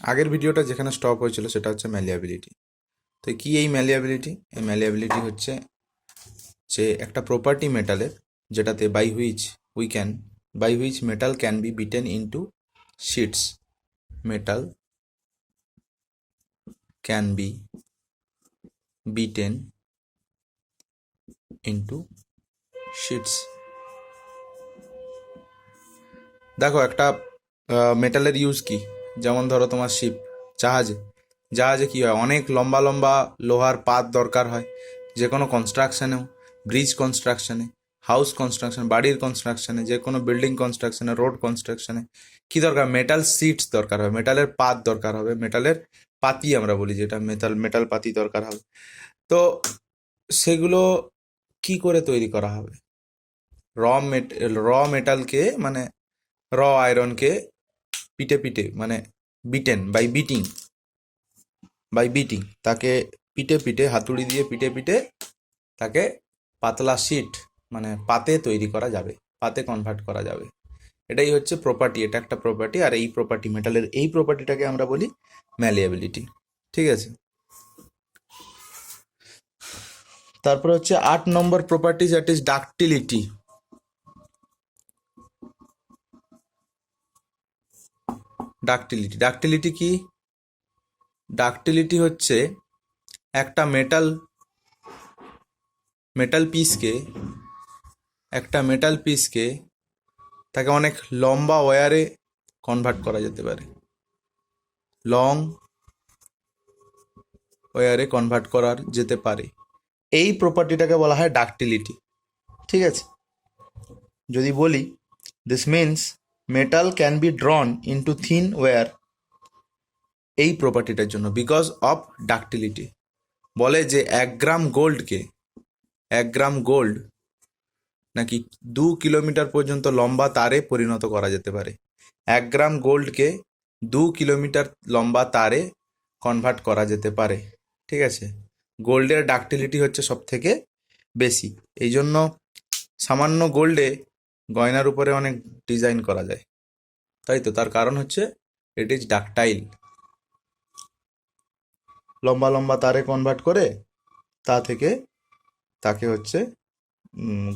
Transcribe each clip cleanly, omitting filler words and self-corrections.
আগের ভিডিওটা যেখানে স্টপ হয়েছিল সেটা হচ্ছে ম্যালিয়াবিলিটি। তো কি এই ম্যালিয়াবিলিটি? এই ম্যালিয়াবিলিটি হচ্ছে যে একটা প্রপার্টি মেটালের, যেটাতে by which metal can be beaten into sheets. Metal can be beaten into sheets. দেখো, একটা মেটালের ইউজ কি? যেমন ধরো তোমার শিপ, জাহাজে জাহাজে কি হয়, অনেক লম্বা লম্বা লোহার পাত দরকার হয়। যে কোনো কনস্ট্রাকশনেও, ব্রিজ কনস্ট্রাকশনে, হাউস কনস্ট্রাকশন, বাড়ির কনস্ট্রাকশনে, যে কোনো বিল্ডিং কনস্ট্রাকশনে, রোড কনস্ট্রাকশনে কি দরকার? মেটাল সিটস দরকার হবে, মেটালের পাত দরকার হবে, মেটালের পাতি আমরা বলি যেটা, মেটাল পাতি দরকার হবে। তো সেগুলো কি করে তৈরি করা হবে? র র মেটালকে, মানে র আয়রনকে পিটে পিটে, মানে বিটিং তাকে পিটে পিটে, হাতুড়ি দিয়ে পিটে পিটে তাকে পাতলা শিট, মানে পাতে তৈরি করা যাবে, পাতে কনভার্ট করা যাবে। এটাই হচ্ছে প্রপার্টি, এটা একটা প্রপার্টি। আর এই প্রপার্টি, মেটালের এই প্রপার্টিটাকে আমরা বলি ম্যালিয়াবিলিটি। ঠিক আছে। তারপর হচ্ছে 8 নম্বর প্রপার্টি, দ্যাট ইজ ডাকটিলিটি। ডাকটিলিটি কি? ডাকটিলিটি হচ্ছে একটা মেটাল পিসকে তাকে অনেক লম্বা ওয়্যারে কনভার্ট করা যেতে পারে, লং ওয়্যারে কনভার্ট করার যেতে পারে। এই প্রপার্টিটাকে বলা হয় ডাকটিলিটি। ঠিক আছে। যদি বলি, this means metal can be drawn into thin wire, এই প্রপার্টিটার জন্য, বিকজ অফ ডাকটিলিটি। বলে যে 1 গ্রাম গোল্ড নাকি 2 কিলোমিটার পর্যন্ত লম্বা তারে পরিণত করা যেতে পারে। 1 গ্রাম গোল্ডকে 2 কিলোমিটার লম্বা তারে কনভার্ট করা যেতে পারে। ঠিক আছে। গোল্ডের ডাকটিলিটি হচ্ছে সব থেকে বেশি। এই জন্য সামান্য গোল্ডে গয়নার উপরে অনেক ডিজাইন করা যায়, তাই তো। তার কারণ হচ্ছে ইট ইজ ডাকটাইল। লম্বা লম্বা তারে কনভার্ট করে তা থেকে তাকে হচ্ছে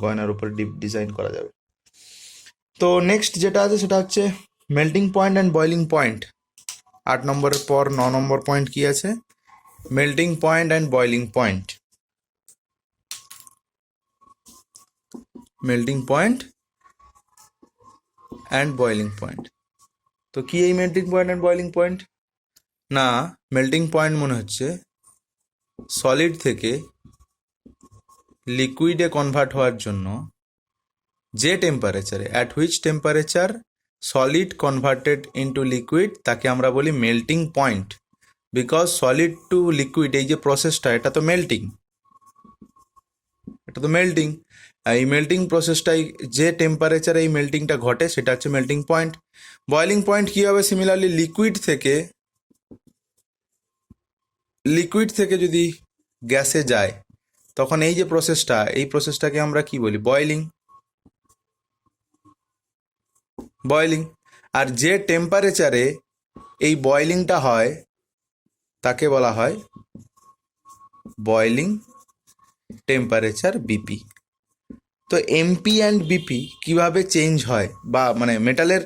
গয়নার উপর ডিজাইন করা যাবে। তো নেক্সট যেটা আছে সেটা হচ্ছে melting point and boiling point. 8 নম্বরের পর 9 নম্বর পয়েন্ট কি আছে? Melting point and boiling point. Melting point and boiling point. তো কি এই melting point and boiling point? না, মেল্টিং পয়েন্ট মনে হচ্ছে সলিড থেকে লিকুইডে কনভার্ট হওয়ার জন্য যে টেম্পারেচারে, at which temperature solid converted into liquid, তাকে আমরা বলি melting point. Because solid to liquid, এই যে প্রসেসটা, এটা তো মেল্টিং। এই মেল্টিং প্রসেসটাই, যে টেম্পারেচারে এই মেল্টিংটা ঘটে সেটা হচ্ছে মেল্টিং পয়েন্ট। বয়লিং পয়েন্ট কী হবে? সিমিলারলি লিকুইড থেকে যদি গ্যাসে যায়, তখন এই যে এই প্রসেসটাকে আমরা কি বলি? বয়লিং। আর যে টেম্পারেচারে এই বয়লিংটা হয় তাকে বলা হয় বয়লিং টেম্পারেচার, বিপি। তো এমপি অ্যান্ড বিপি কিভাবে চেঞ্জ হয়, বা মানে মেটালের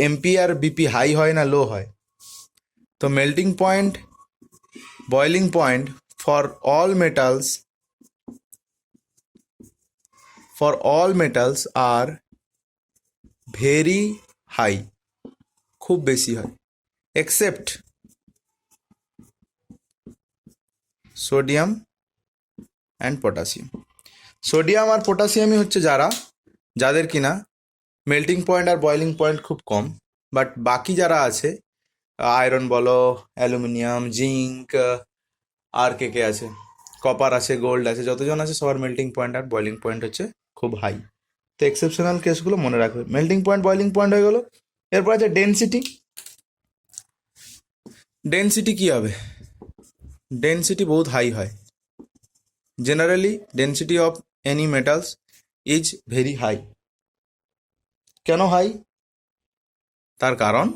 এমপি আর বিপি হাই হয় না লো হয়? তো melting point, boiling point for all metals are very high, খুব বেশি হয়, except sodium and potassium. Sodium আর পটাশিয়ামই হচ্ছে যাদের কিনা মেল্টিং পয়েন্ট আর বয়লিং পয়েন্ট খুব কম। বাট বাকি যারা আছে, আয়রন বলো, অ্যালুমিনিয়াম, জিঙ্ক, আর কে আছে, কপার আছে, গোল্ড আছে, যতজন আছে সবার মেল্টিং পয়েন্ট আর বয়লিং পয়েন্ট হচ্ছে খুব হাই। তো এক্সেপশনাল কেসগুলো মনে রাখবে। মেল্টিং পয়েন্ট, বয়লিং পয়েন্ট হয়ে গেল। এরপর আছে ডেনসিটি। ডেনসিটি কি হবে? ডেনসিটি বহুত হাই হয়। Generally density of any metals is very high. কেন হাই? তার কারণ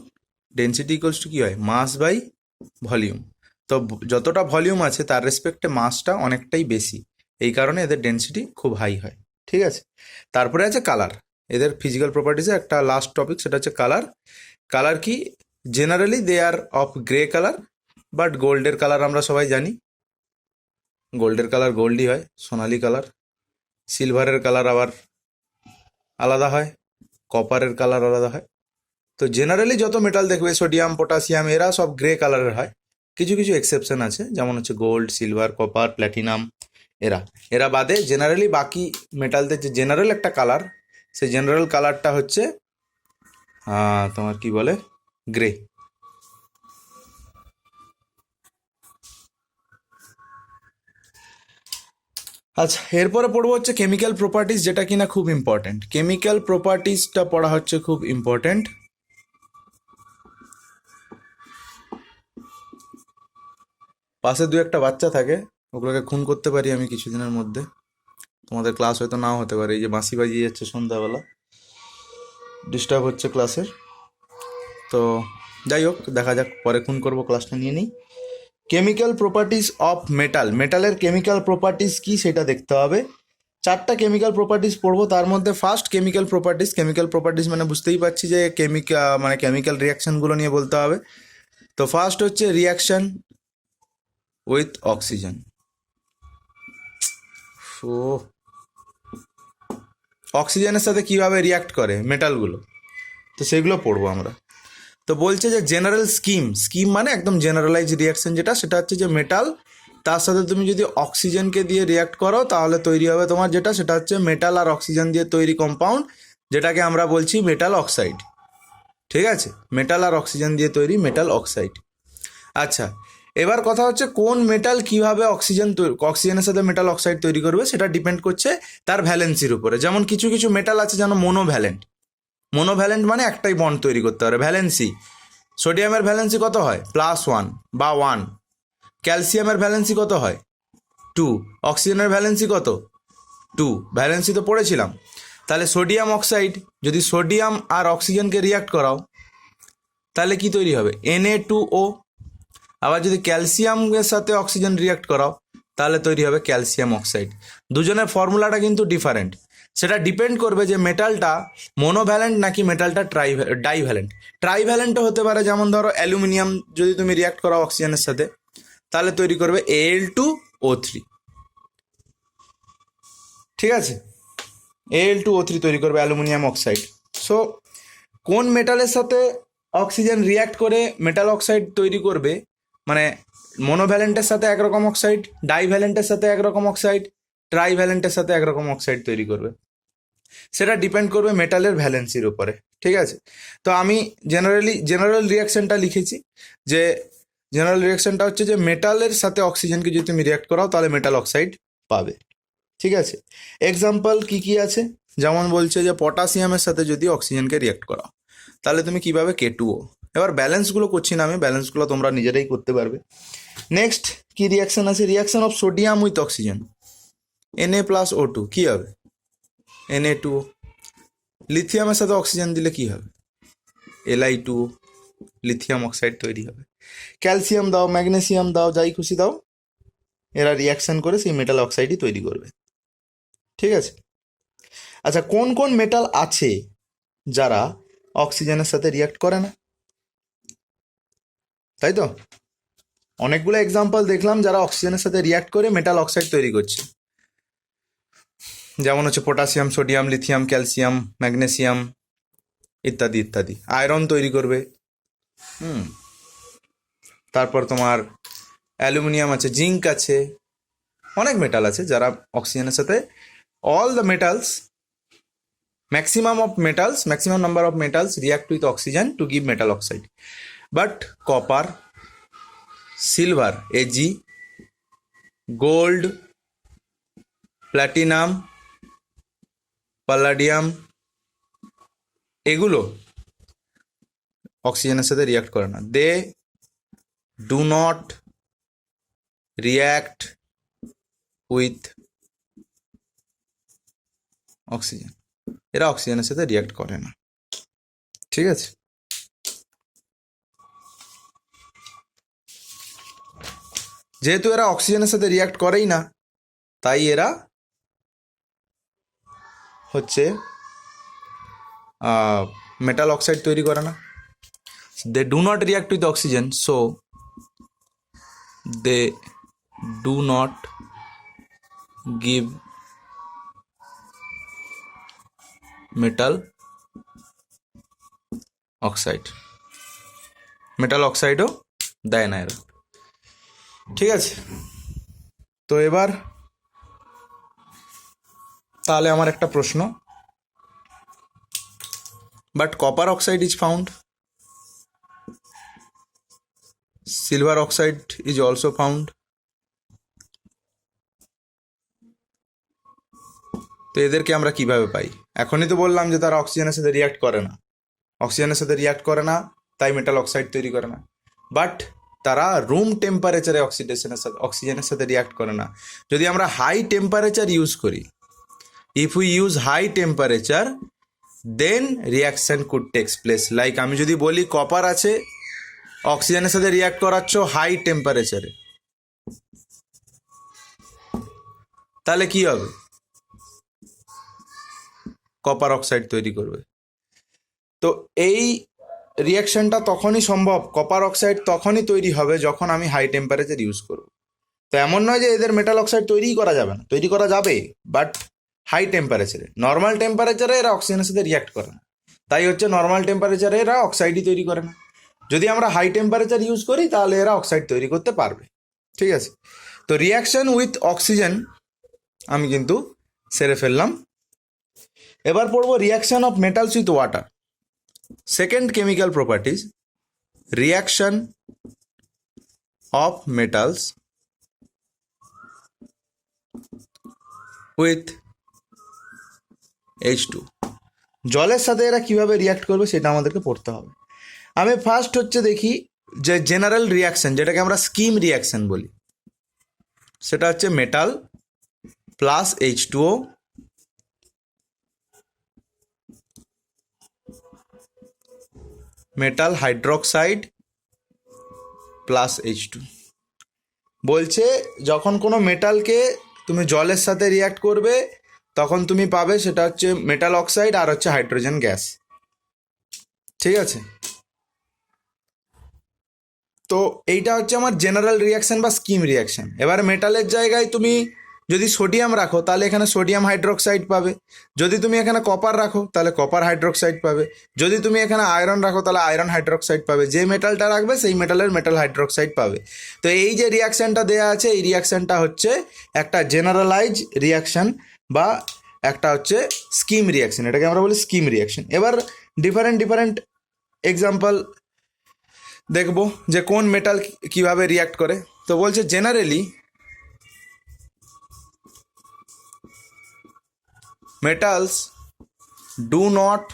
ডেনসিটি ইকুয়ালস টু কী হয়, মাস বাই ভলিউম। তো যতটা ভলিউম আছে তার রেসপেক্টে মাসটা অনেকটাই বেশি, এই কারণে এদের ডেনসিটি খুব হাই হয়। ঠিক আছে, তারপরে আছে কালার। এদের ফিজিক্যাল প্রপার্টিসে একটা লাস্ট টপিক, সেটা হচ্ছে কালার। কালার কি, generally they are of grey colour, but গোল্ডের কালার আমরা সবাই জানি, গোল্ডের কালার গোল্ডই হয়, সোনালি কালার। সিলভারের কালার আবার আলাদা হয়, কপারের কালার আলাদা হয়। তো জেনারেলি যত মেটাল দেখবে, সোডিয়াম, পটাশিয়াম, এরা সব গ্রে কালারের হয়। কিছু কিছু এক্সেপশন আছে, যেমন হচ্ছে গোল্ড, সিলভার, কপার, প্ল্যাটিনাম, এরা এরা বাদে জেনারেলি বাকি মেটালদের যে জেনারেল একটা কালার, সেই জেনারেল কালারটা হচ্ছে তোমার কি বলে, গ্রে। আচ্ছা, এরপরে পড়বো হচ্ছে কেমিক্যাল প্রপার্টিস, যেটা কিনা খুব ইম্পর্টেন্ট। কেমিক্যাল প্রপার্টিসটা পড়া হচ্ছে খুব ইম্পর্টেন্ট। পাশে দু একটা বাচ্চা থাকে, ওগুলোকে খুন করতে পারি আমি কিছুদিনের মধ্যে। তোমাদের ক্লাস হয়তো নাও হতে পারে, এই যে বাঁশি বাজিয়ে যাচ্ছে সন্ধ্যাবেলা, ডিস্টার্ব হচ্ছে ক্লাসের। তো যাই হোক, দেখা যাক, পরে খুন করবো, ক্লাসটা নিয়ে নিই। কেমিক্যাল প্রপার্টিস অফ মেটাল, মেটালের কেমিক্যাল প্রপার্টিস কি সেটা দেখতে হবে। চারটা কেমিক্যাল প্রপার্টিস পড়বো, তার মধ্যে first chemical properties. Chemical properties মানে বুঝতেই পারছি যে মানে কেমিক্যাল রিয়াকশনগুলো নিয়ে বলতে হবে। তো ফার্স্ট হচ্ছে রিয়াকশন উইথ অক্সিজেন। ও, অক্সিজেনের সাথে কিভাবে রিয়াক্ট করে মেটালগুলো, তো সেগুলো পড়বো আমরা। তো বলছে যে জেনারেল স্কিম, স্কিম মানে একদম জেনারেলাইজ রিয়াকশন যেটা, সেটা হচ্ছে যে মেটাল, তার সাথে তুমি যদি অক্সিজেনকে দিয়ে রিয়াক্ট করো, তাহলে তৈরি হবে তোমার যেটা, সেটা হচ্ছে মেটাল আর অক্সিজেন দিয়ে তৈরি কম্পাউন্ড, যেটাকে আমরা বলছি মেটাল অক্সাইড। ঠিক আছে, মেটাল আর অক্সিজেন দিয়ে তৈরি মেটাল অক্সাইড। আচ্ছা, এবার কথা হচ্ছে কোন মেটাল কিভাবে অক্সিজেনের সাথে মেটাল অক্সাইড তৈরি করবে, সেটা ডিপেন্ড করছে তার ভ্যালেন্সির উপরে। যেমন কিছু কিছু মেটাল আছে যেন মোনোভ্যালেন্ট, মোনোভ্যালেন্ট মানে একটাই বন্ড তৈরি করতে পারে, ভ্যালেন্সি। সোডিয়ামের ভ্যালেন্সি কত হয়, +1 বা 1। ক্যালসিয়ামের ভ্যালেন্সি কত হয়, 2। অক্সিজেনের ভ্যালেন্সি কত, 2। ভ্যালেন্সি তো পড়েছিলাম। তাহলে সোডিয়াম অক্সাইড, যদি সোডিয়াম আর অক্সিজেনকে রিয়াক্ট করাও, তাহলে কি তৈরি হবে, Na2O। আবার যদি ক্যালসিয়ামের সাথে অক্সিজেন রিয়াক্ট করাও, তাহলে তৈরি হবে ক্যালসিয়াম অক্সাইড। দুজনের ফর্মুলাটা কিন্তু ডিফারেন্ট। সেটা ডিপেন্ড করবে যে মেটালটা মোনোভ্যালেন্ট নাকি মেটালটা ডাইভ্যালেন্ট। ট্রাইভ্যালেন্টও হতে পারে, যেমন ধরো অ্যালুমিনিয়াম যদি তুমি রিয়াক্ট করাও অক্সিজেনের সাথে, তাহলে তৈরি করবে Al2O3। ঠিক আছে, Al2O3 তৈরি করবে অ্যালুমিনিয়াম অক্সাইড। সো কোন মেটালের সাথে অক্সিজেন রিয়াক্ট করে মেটাল অক্সাইড তৈরি করবে, মানে মোনোভ্যালেন্টের সাথে একরকম অক্সাইড, ডাইভ্যালেন্টের সাথে একরকম অক্সাইড, ট্রাইভ্যালেন্টের সাথে একরকম অক্সাইড তৈরি করবে, সেটা ডিপেন্ড করবে মেটালের ভ্যালেন্সির উপরে। ঠিক আছে, তো আমি জেনারেল রিয়াকশনটা লিখেছি, যে জেনারেল রিয়াকশনটা হচ্ছে যে মেটালের সাথে অক্সিজেনকে যদি তুমি রিয়াক্ট করাও, তাহলে মেটাল অক্সাইড পাবে। ঠিক আছে, এক্সাম্পল কি কি আছে, যেমন বলছে যে পটাশিয়ামের সাথে যদি অক্সিজেনকে রিয়াক্ট করাও, তাহলে তুমি কিভাবে K2O। এবার ব্যালেন্সগুলো করছি না আমি, ব্যালেন্সগুলো তোমরা নিজেরাই করতে পারবে। নেক্সট কি রিয়াকশন আছে, reaction of sodium with oxygen, Na+O2 কি হবে, Na2O। লিথিয়ামের সাথে অক্সিজেন দিলে কি হবে, Li2O, লিথিয়াম অক্সাইড তৈরি হবে। ক্যালসিয়াম দাও, ম্যাগনেসিয়াম দাও, যাই খুশি দাও, এরা রিয়াকশন করে সেই মেটাল অক্সাইডই তৈরি করবে। ঠিক আছে, আচ্ছা কোন কোন মেটাল আছে যারা অক্সিজেনের সাথে রিয়াক্ট করে না, তাই তো অনেকগুলো এক্সাম্পল দেখলাম যারা অক্সিজেনের সাথে রিয়াক্ট করে মেটাল অক্সাইড তৈরি করছে, যেমন হচ্ছে potassium, sodium, lithium, calcium, magnesium ইত্যাদি ইত্যাদি। আয়রন তৈরি করবে। তারপর তোমার অ্যালুমিনিয়াম আছে, জিঙ্ক আছে, অনেক মেটাল আছে যারা অক্সিজেনের সাথে, all the metals, maximum number of metals react with oxygen to give metal oxide. But copper, silver Ag, gold, platinum, palladium, এগুলো অক্সিজেনের সাথে রিয়াক্ট করে না। They do not react with oxygen, এরা অক্সিজেনের সাথে রিয়াক্ট করে না। ঠিক আছে। যেহেতু এরা অক্সিজেনের সাথে রিয়াক্ট করেই না, তাই এরা হচ্ছে মেটাল অক্সাইড তৈরি করে না। They do not react with oxygen, so they do not give metal oxide. Metal অক্সাইডও দেয় না এরা। ঠিক আছে, তো এবার তাহলে আমার একটা প্রশ্ন, but copper oxide is found, silver oxide is also found, তো এদেরকে আমরা কিভাবে পাই? এখনই তো বললাম যে তারা অক্সিজেনের সাথে রিয়াক্ট করে না, অক্সিজেনের সাথে রিয়াক্ট করে না তাই মেটাল অক্সাইড তৈরি করে না। বাট তারা রুম টেম্পারেচারে অক্সিজেনের সাথে রিয়াক্ট করে না। যদি আমরা হাই টেম্পারেচার ইউজ করি, if we use high temperature, then reaction could takes place. Like আমি যদি বলি কপার আছে, অক্সিজেনের সাথে রিয়াক্ট করাচ্ছ হাই টেম্পারেচারে, তাহলে কি হবে? কপার অক্সাইড তৈরি করবে। তো এই রিয়াকশনটা তখনই সম্ভব, কপার অক্সাইড তখনই তৈরি হবে যখন আমি হাই টেম্পারেচার ইউজ করব। তো এমন নয় যে এদের মেটাল অক্সাইড তৈরিই করা যাবে না, তৈরি করা যাবে, বাট হাই টেম্পারেচারে। নর্মাল টেম্পারেচারে এরা অক্সিজেনের সাথে রিয়াক্ট করে না, তাই হচ্ছে নর্মাল টেম্পারেচারে এরা অক্সাইডই তৈরি করে না। যদি আমরা হাই টেম্পারেচার ইউজ করি তাহলে এরা অক্সাইড তৈরি করতে পারবে। ঠিক আছে, তো রিয়াকশন উইথ অক্সিজেন আমি কিন্তু সেরে ফেললাম। এবার পড়বো reaction of metals with water. Second chemical properties, reaction of metals with H2। জলের সাথে এরা কিভাবে রিয়াক্ট করবে সেটা আমাদেরকে পড়তে হবে। আমি ফার্স্ট হচ্ছে দেখি যে জেনারেল রিয়াকশন, যেটাকে আমরা স্কিম রিয়াকশন বলি, সেটা হচ্ছে metal plus H2O metal hydroxide plus H2। বলছে যখন কোনো মেটালকে তুমি জলের সাথে রিয়াক্ট করবে তখন তুমি পাবে সেটা হচ্ছে মেটাল অক্সাইড আর হচ্ছে হাইড্রোজেন গ্যাস। ঠিক আছে, তো এইটা হচ্ছে আমার জেনারেল রিয়াকশন বা স্কিম রিয়াকশন। এবার মেটালের জায়গায় তুমি যদি সোডিয়াম রাখো তাহলে এখানে সোডিয়াম হাইড্রোক্সাইড পাবে, যদি তুমি এখানে কপার রাখো তাহলে কপার হাইড্রোক্সাইড পাবে, যদি তুমি এখানে আয়রন রাখো তাহলে আয়রন হাইড্রোক্সাইড পাবে। যে মেটালটা রাখবে সেই মেটালের মেটাল হাইড্রোক্সাইড পাবে। তো এই যে রিয়াকশানটা দেওয়া আছে, এই রিয়াকশানটা হচ্ছে একটা জেনারেলাইজ রিয়াকশান বা একটা হচ্ছে স্কিম রিয়াকশন, এটাকে আমরা বলি স্কিম রিয়াকশন। এবার ডিফারেন্ট এক্সাম্পল দেখব যে কোন মেটাল কিভাবে রিয়াক্ট করে। তো বলছে generally metals do not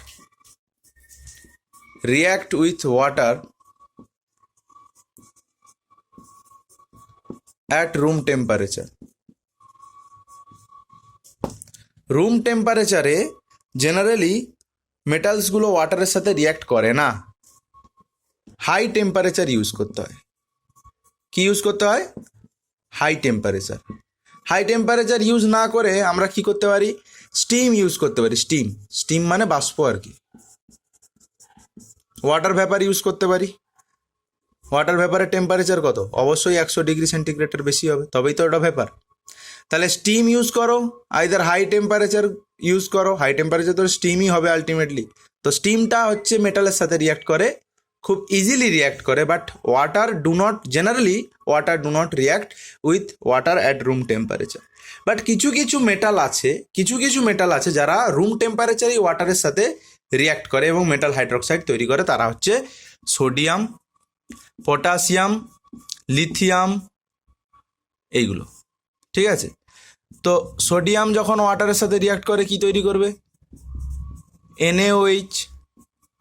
react with water at room temperature। Room টেম্পারেচারে জেনারেলি মেটালসগুলো ওয়াটারের সাথে রিয়াক্ট করে না, হাই টেম্পারেচার ইউজ করতে হয়। কি ইউজ করতে হয়? High temperature. High temperature use না করে আমরা কি করতে পারি? স্টিম ইউজ করতে পারি। স্টিম মানে বাষ্প আর কি। ওয়াটার ভ্যাপার ইউজ করতে পারি। ওয়াটার ভ্যাপারের টেম্পারেচার কত? অবশ্যই 100 ডিগ্রি সেন্টিগ্রেডের বেশি হবে, তবেই তো ওটা ভ্যাপার। তাহলে স্টিম ইউজ করো, আইদার হাই টেম্পারেচার ইউজ করো, হাই টেম্পারেচার তো স্টিমই হবে আলটিমেটলি। তো স্টিমটা হচ্ছে মেটালের সাথে রিয়াক্ট করে, খুব ইজিলি রিয়াক্ট করে, but water do not react with water at room temperature. But কিছু কিছু মেটাল আছে যারা রুম টেম্পারেচারই ওয়াটারের সাথে রিয়াক্ট করে এবং মেটাল হাইড্রোক্সাইড তৈরি করে। তারা হচ্ছে সোডিয়াম, পটাশিয়াম, লিথিয়াম, এইগুলো। ঠিক আছে, তো সোডিয়াম যখন ওয়াটারের সাথে রিয়াক্ট করে কি তৈরি করবে? NaOH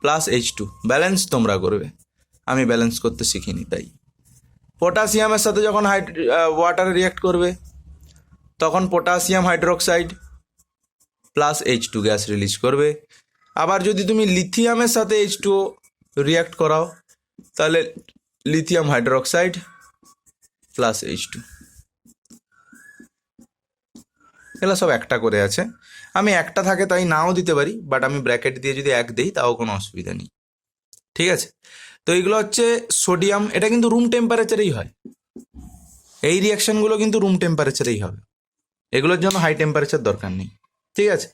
plus H2। ব্যালেন্স তোমরা করবে, আমি ব্যালেন্স করতে শিখিনি তাই। পটাশিয়ামের সাথে যখন ওয়াটারে রিয়াক্ট করবে তখন potassium hydroxide plus H2 gas release করবে। আবার যদি তুমি লিথিয়ামের সাথে H2O রিয়াক্ট করাও তাহলে লিথিয়াম হাইড্রোক্সাইড প্লাস H2। এগুলো সব একটা করে আছে। আমি একটা থাকে তাই নাও দিতে পারি, বাট আমি ব্র্যাকেট দিয়ে যদি এক দিই তাও কোনো অসুবিধা নেই। ঠিক আছে, তো এইগুলো হচ্ছে সোডিয়াম। এটা কিন্তু রুম টেম্পারেচারেই হয়, এই রিয়াকশানগুলো কিন্তু রুম টেম্পারেচারেই হবে, এগুলোর জন্য হাই টেম্পারেচার দরকার নেই। ঠিক আছে,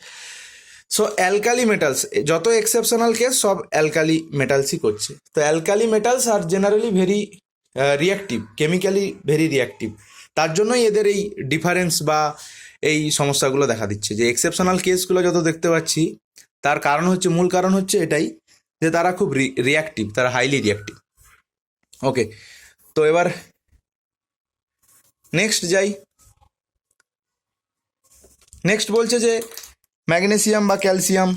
সো অ্যালকালি মেটালস, যত এক্সেপশনাল কেস সব অ্যালকালি মেটালসই করছে। তো alkali metals are generally very reactive, chemically very reactive. তার জন্যই এদের এই ডিফারেন্স বা এই সমস্যাগুলো দেখা দিচ্ছে। যে এক্সেপশনাল কেসগুলো যত দেখতে পাচ্ছি, তার কারণ হচ্ছে, মূল কারণ হচ্ছে এটাই যে তারা খুব রিয়াক্টিভ, তারা হাইলি রিয়াক্টিভ। ওকে, তো এবার নেক্সট যাই। নেক্সট বলছে যে ম্যাগনেসিয়াম বা calcium,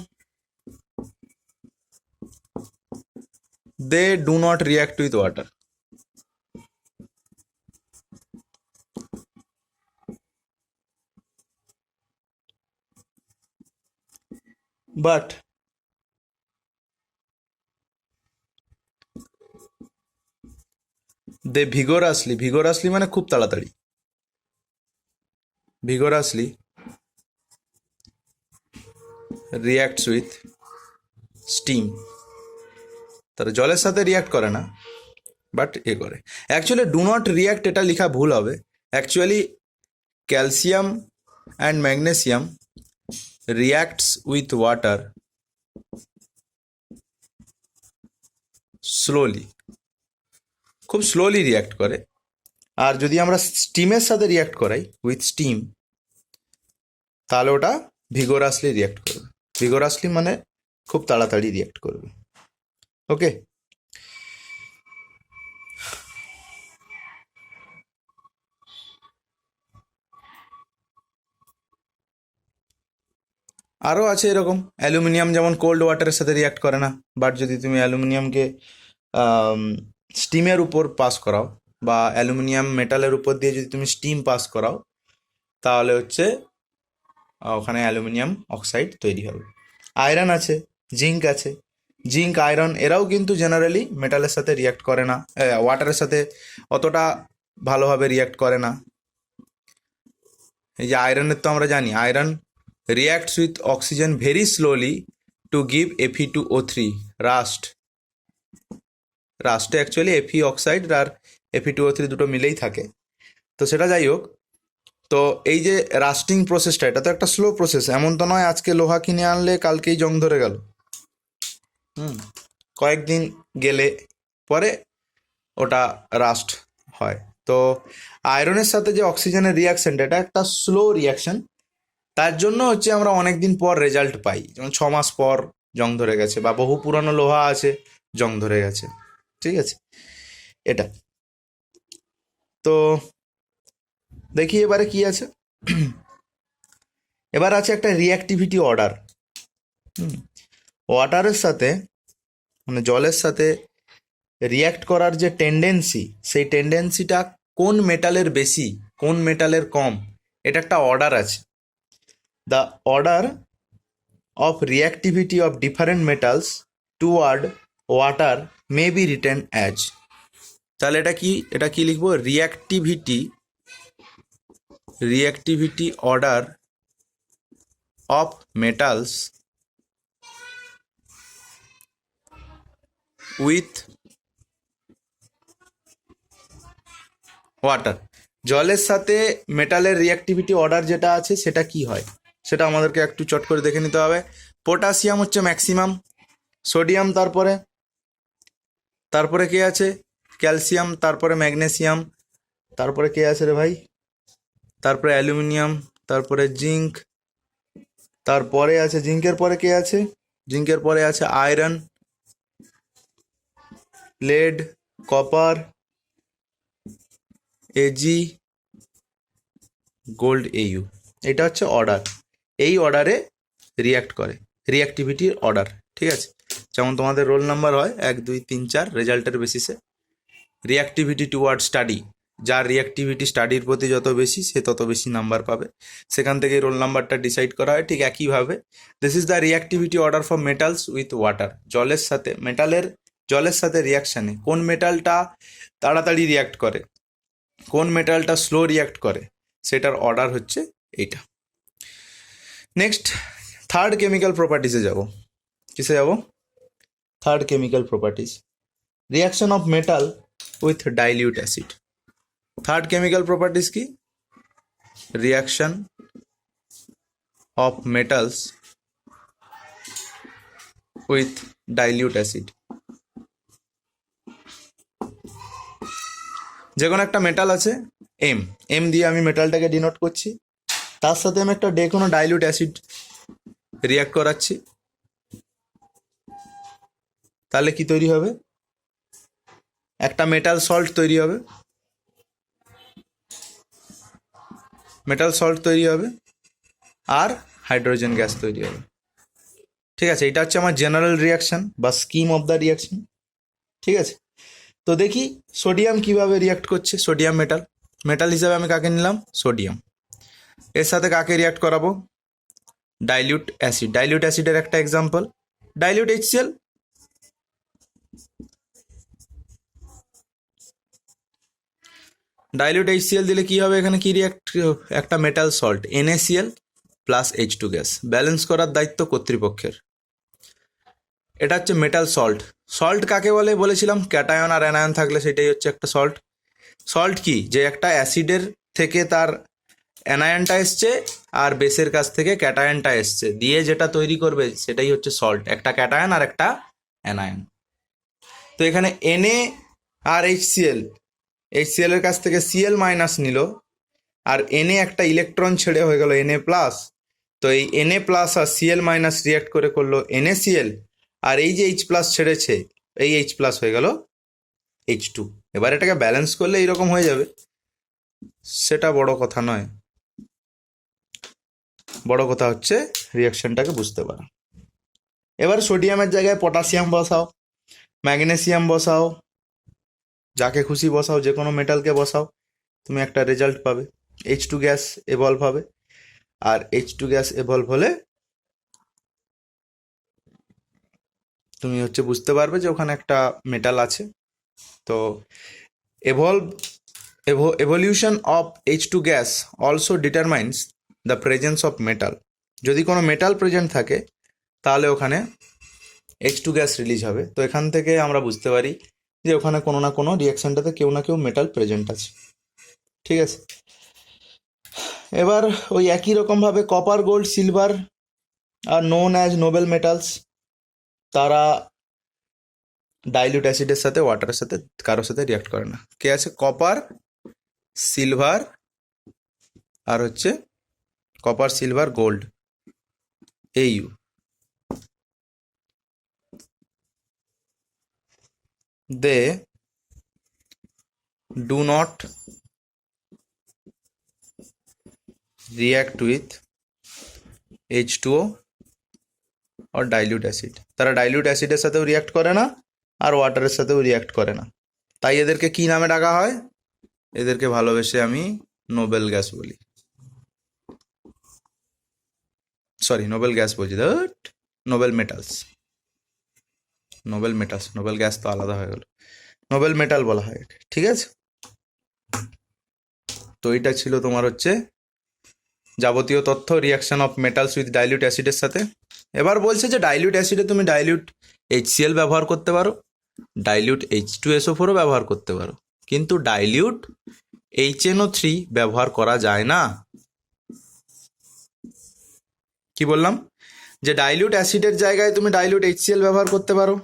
they do not react with water. But they vigorously মানে খুব তাড়াতাড়ি, ভিগোরাসলি রিয়াক্টস উইথ স্টিম। তারা জলের সাথে রিয়াক্ট করে না, বাট এ করে। অ্যাকচুয়ালি ডু নট রিয়াক্ট এটা লেখা ভুল হবে। Actually calcium and magnesium reacts with water slowly, খুব স্লোলি রিয়াক্ট করে। আর যদি আমরা স্টিমের সাথে রিয়াক্ট করাই উইথ স্টিম, তাহলে ওটা ভিগোরাসলি রিয়াক্ট করবে। ভিগোরাসলি মানে খুব তাড়াতাড়ি রিয়াক্ট করবে। ওকে, আরও আছে এরকম। অ্যালুমিনিয়াম যেমন কোল্ড ওয়াটারের সাথে রিয়াক্ট করে না, বাট যদি তুমি অ্যালুমিনিয়ামকে স্টিমের উপর পাস করাও, বা অ্যালুমিনিয়াম মেটালের উপর দিয়ে যদি তুমি স্টিম পাস করাও, তাহলে হচ্ছে ওখানে অ্যালুমিনিয়াম অক্সাইড তৈরি হবে। আয়রন আছে, জিঙ্ক আছে। জিঙ্ক, আয়রন এরাও কিন্তু জেনারেলি মেটালের সাথে রিয়াক্ট করে না, ওয়াটারের সাথে অতটা ভালোভাবে রিয়াক্ট করে না। এই যে আয়রনের তো আমরা জানি, iron reacts with oxygen very slowly to give Fe2O3 rust. রাস্টে অ্যাকচুয়ালি Fe অক্সাইড আর Fe2O3 দুটো মিলেই থাকে। তো সেটা যাই হোক, তো এই যে রাস্টিং প্রসেসটা, এটা তো একটা স্লো প্রসেস। এমন তো নয় আজকে লোহা কিনে আনলে কালকেই জং ধরে গেল। কয়েকদিন গেলে পরে ওটা রাস্ট হয়। তো আয়রনের সাথে যে অক্সিজেনের রিয়াকশানটা, এটা একটা স্লো রিয়াকশান। তার জন্য হচ্ছে আমরা অনেক দিন পর রেজাল্ট পাই, যেমন 6 মাস পর জং ধরে গেছে, বা বহু পুরানো লোহা আছে জং ধরে গেছে। ঠিক আছে, এটা। তো দেখি এবারে কি আছে। এবার আছে একটা রিঅ্যাক্টিভিটি অর্ডার। ওয়াটারের সাথে, মানে জলের সাথে রিয়্যাক্ট করার যে টেন্ডেন্সি, সেই টেন্ডেন্সিটা কোন মেটালের বেশি, কোন মেটালের কম, এটা একটা অর্ডার আছে। The order of reactivity of different metals toward water may be written as. তাহলে এটা কি লিখবো? Reactivity order of metals with water. জলের সাথে মেটালের রিঅ্যাক্টিভিটি অর্ডার যেটা আছে সেটা কি হয়, সেটা আমাদেরকে একটু চট করে দেখে নিতে হবে। পটাশিয়াম হচ্ছে ম্যাক্সিমাম, সোডিয়াম তারপরে কে আছে? ক্যালসিয়াম, তারপরে ম্যাগনেসিয়াম, তারপরে কে আছে রে ভাই? তারপরে অ্যালুমিনিয়াম, তারপরে জিঙ্ক, তারপরে আছে জিঙ্কের পরে কে আছে? জিঙ্কের পরে আছে iron, lead, copper, AG, gold, AU। এটা হচ্ছে অর্ডার, এই অর্ডারে রিয়্যাক্ট করে, রিঅ্যাক্টিভিটির অর্ডার। ঠিক আছে, যেমন তোমাদের রোল নাম্বার হয় 1 2 3 4 রেজাল্টের বেসিসে। রিঅ্যাক্টিভিটি টুয়ার্ড স্টাডি, যার রিঅ্যাক্টিভিটি স্টাডির প্রতি যত বেশি সে তত বেশি নাম্বার পাবে, সেখান থেকেই রোল নাম্বারটা ডিসাইড করা হয়। ঠিক একইভাবে this is the reactivity order for metals with water. জলের সাথে জলের সাথে রিয়াকশানে কোন মেটালটা তাড়াতাড়ি রিয়াক্ট করে, কোন মেটালটা স্লো রিয়াক্ট করে সেটার অর্ডার হচ্ছে এইটা। নেক্সট থার্ড কেমিক্যাল প্রপার্টিসে যাব। কিসে যাব? Third chemical properties, reaction of metal with dilute acid. Third chemical properties কি? Reaction of metals with dilute acid. যে কোনো একটা মেটাল আছে, এম দিয়ে আমি মেটালটাকে ডিনোট করছি, তার সাথে আমি একটা কোনো ডাইলিউট অ্যাসিড রিয়াক্ট করাচ্ছি, তাহলে কি তৈরি হবে? একটা মেটাল সল্ট তৈরি হবে, মেটাল সল্ট তৈরি হবে আর হাইড্রোজেন গ্যাস তৈরি হবে। ঠিক আছে, এটা হচ্ছে আমার জেনারেল রিয়াকশন বা স্কিম অফ দ্য রিয়াকশন। ঠিক আছে, তো দেখি সোডিয়াম কিভাবে রিয়াক্ট করছে। সোডিয়াম মেটাল হিসাবে আমি কাকে নিলাম? সোডিয়াম। এর সাথে কাকে রিয়াক্ট করাবো? Dilute acid. ডাইলিউট অ্যাসিডের একটা example dilute HCl। Dilute HCl দিলে কি হবে? এখানে কি রিয়াক্ট? একটা metal salt NaCl plus H2 gas, balance করার দায়িত্ব কর্তৃপক্ষের। এটা হচ্ছে মেটাল সল্ট। সল্ট কাকে বলে বলেছিলাম? ক্যাটায়ন আর অ্যানায়ন থাকলে সেটাই হচ্ছে একটা সল্ট। সল্ট কি? যে একটা অ্যাসিডের থেকে তার অ্যানায়নটা এসছে আর বেসের কাছ থেকে ক্যাটায়নটা এসছে, দিয়ে যেটা তৈরি করবে সেটাই হচ্ছে সল্ট, একটা ক্যাটায়ন আর একটা অ্যানায়ন। তো এখানে Na আর HCl এর কাছ থেকে Cl মাইনাস নিল, আর Na একটা ইলেকট্রন ছেড়ে হয়ে গেল Na প্লাস। তো এই Na প্লাস আর Cl মাইনাস রিয়াক্ট করে করলো NaCl, আর এই যে H প্লাস ছেড়েছে এই H প্লাস হয়ে গেল H2। এবার এটাকে ব্যালেন্স করলে এইরকম হয়ে যাবে, সেটা বড় কথা নয়। বড় কথা হচ্ছে রিয়াকশনটাকে বুঝতে পারা। এবার সোডিয়ামের জায়গায় পটাশিয়াম বসাও, ম্যাগনেসিয়াম বসাও, যাকে খুশি বসাও, যে কোনো মেটালকে বসাও, তুমি একটা রেজাল্ট পাবে। H2 গ্যাস এভলভ হবে, আর H2 গ্যাস এভলভ হলে তুমি হচ্ছে বুঝতে পারবে যে ওখানে একটা মেটাল আছে। তো evolution of H2 gas also determines the presence of metal. যদি কোনো মেটাল প্রেজেন্ট থাকে তাহলে ওখানে H2 গ্যাস রিলিজ হবে। তো এখান থেকে আমরা বুঝতে পারি যে ওখানে কোনো না কোনো রিয়াকশনটাতে কেউ না কেউ মেটাল প্রেজেন্ট আছে। ঠিক আছে, এবার ওই একই রকমভাবে copper, gold, silver are known as Nobel metals, তারা ডাইলিউট অ্যাসিডের সাথে ওয়াটারের সাথে কারোর সাথে রিয়াক্ট করে না। কে আছে? কপার, সিলভার আর হচ্ছে copper, silver, gold, AU। they do not react with H2O or dilute acid। তারা ডাইলিউট অ্যাসিডের সাথেও রিয়াক্ট করে না আর ওয়াটারের সাথেও রিয়াক্ট করে না। তাই এদেরকে কি নামে ডাকা হয়? এদেরকে ভালোবেসে আমি নোবেল গ্যাস বলি। সরি, নোবেল গ্যাস বলছি, নোবেল মেটালস। নোবেল গ্যাস তো আলাদা হয়ে গেল, নোবেল মেটাল বলা হয়। ঠিক আছে, তো এটা ছিল তোমার হচ্ছে যাবতীয় তথ্য reaction of metals with dilute অ্যাসিডের সাথে। এবার বলছে যে ডাইলিউট অ্যাসিডে তুমি ডাইলিউট HCl ব্যবহার করতে পারো, ডাইলিউট H2SO4ও ব্যবহার করতে পারো, কিন্তু ডাইলিউট HNO3 ব্যবহার করা যায় না। কি বললাম? যে ডাইলিউট অ্যাসিডের জায়গায় তুমি ডাইলিউট HCl ব্যবহার করতে পারো,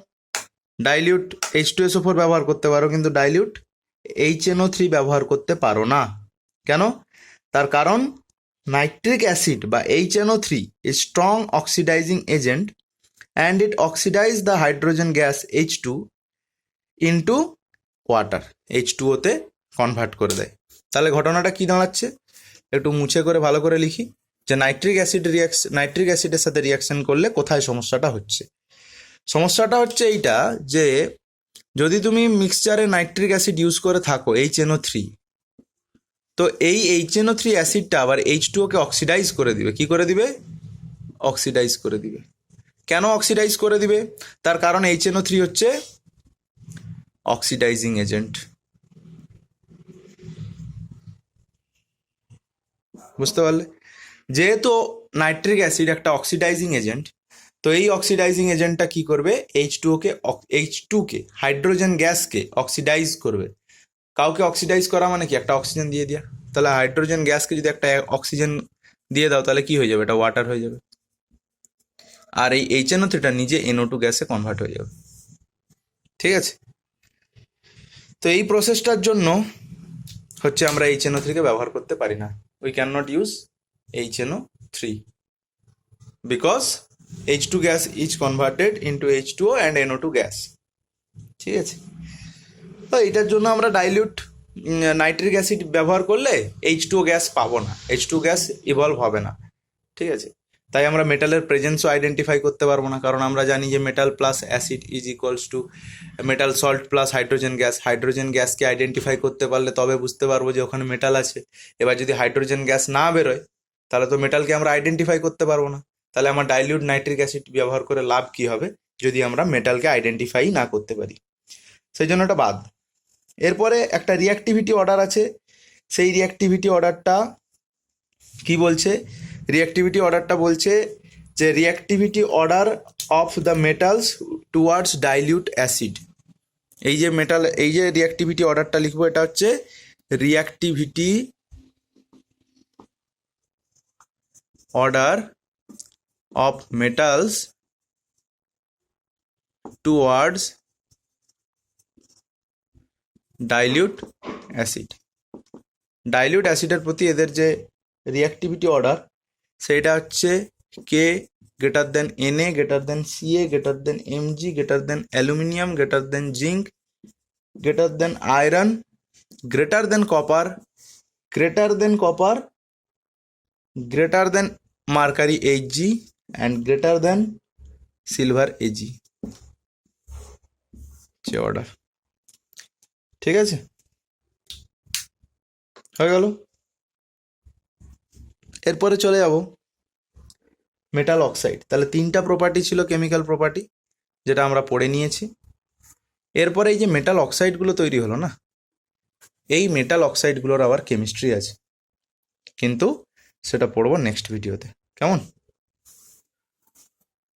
ডাইলিউট H2SO4 ব্যবহার করতে পারো, কিন্তু ডাইলিউট HNO3 ব্যবহার করতে পারো না। কেন? তার কারণ নাইট্রিক অ্যাসিড বা HNO3 is strong oxidizing agent and it oxidize the hydrogen gas H2 into water, H2O তে কনভার্ট করে দেয়। তাহলে ঘটনাটা কি দাঁড়াচ্ছে? একটু মুছে করে ভালো করে লিখি যে নাইট্রিক অ্যাসিডের সাথে রিয়াকশন করলে কোথায় সমস্যাটা হচ্ছে। সমস্যাটা হচ্ছে এইটা যে যদি তুমি মিক্সচারে নাইট্রিক অ্যাসিড ইউজ করে থাকো HNO3, তো এই HNO3 অ্যাসিডটা আবার H2O কে অক্সিডাইজ করে দিবে। কি করে দিবে? অক্সিডাইজ করে দিবে। কেন অক্সিডাইজ করে দিবে? তার কারণ HNO3 হচ্ছে অক্সিডাইজিং এজেন্ট। বুঝতে পারলে? যেহেতু নাইট্রিক অ্যাসিড একটা অক্সিডাইজিং এজেন্ট, তো এই অক্সিডাইজিং এজেন্টটা কি করবে, এইচ টুকে হাইড্রোজেন গ্যাসকে অক্সিডাইজ করবে। কাউকে অক্সিডাইজ করা মানে কি, একটা অক্সিজেন দিয়ে দেওয়া। তাহলে হাইড্রোজেন গ্যাসকে যদি একটা অক্সিজেন দিয়ে দাও তাহলে কি হয়ে যাবে, এটা ওয়াটার হয়ে যাবে। আর এই HNO3টা নিজে NO2 গ্যাসে কনভার্ট হয়ে যাবে। ঠিক আছে? তো এই প্রসেসটার জন্য হচ্ছে আমরা HNO3কে ব্যবহার করতে পারি না। We can not use HNO3 because H2 gas is converted into H2O and NO2 gas. ঠিক আছে? তো এটার জন্য আমরা ডাইলিউট নাইট্রিক অ্যাসিড ব্যবহার করলে H2O গ্যাস পাবো না, H2 গ্যাস ইভলভ হবে না। ঠিক আছে? তাই আমরা মেটালের প্রেজেন্সও আইডেন্টিফাই করতে পারবো না, কারণ আমরা জানি যে metal plus acid is equals to metal salt plus hydrogen gas. Hydrogen গ্যাসকে আইডেন্টিফাই করতে পারলে তবে বুঝতে পারবো যে ওখানে মেটাল আছে। এবার যদি হাইড্রোজেন গ্যাস না বেরোয় তাহলে তো মেটালকে আমরা আইডেন্টিফাই করতে পারবো না। তাহলে আমার ডাইলিউট নাইট্রিক অ্যাসিড ব্যবহার করে লাভ কি হবে যদি আমরা মেটালকে আইডেন্টিফাই না করতে পারি? সেই জন্য এটা বাদ। এরপরে একটা রিঅ্যাক্টিভিটি অর্ডার আছে। সেই রিঅ্যাক্টিভিটি অর্ডারটা কি বলছে? রিঅ্যাক্টিভিটি অর্ডারটা বলছে যে reactivity order of the metals towards dilute acid. এই যে মেটাল, এই যে রিঅ্যাক্টিভিটি অর্ডারটা লিখবো, এটা হচ্ছে reactivity order of metals towards dilute acid. Dilute অ্যাসিডের প্রতি এদের যে রিঅ্যাক্টিভিটি অর্ডার সেইটা হচ্ছে K greater than Na greater than Ca greater than Mg greater than aluminium greater than zinc greater than iron greater than copper greater than mercury Hg and greater than silver Ag। যে অর্ডার, ঠিক আছে, হয়ে গেল। এরপরে চলে যাব metal oxide. তাহলে তিনটা প্রপার্টি ছিল কেমিক্যাল প্রপার্টি, যেটা আমরা পড়ে নিয়েছি। এরপরে এই যে মেটাল অক্সাইডগুলো তৈরি হলো না, এই মেটাল অক্সাইডগুলোর আবার কেমিস্ট্রি আছে, কিন্তু সেটা পড়বো নেক্সট ভিডিওতে। কেমন?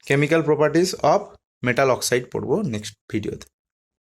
Chemical properties of metal oxide পড়বো নেক্সট ভিডিওতে।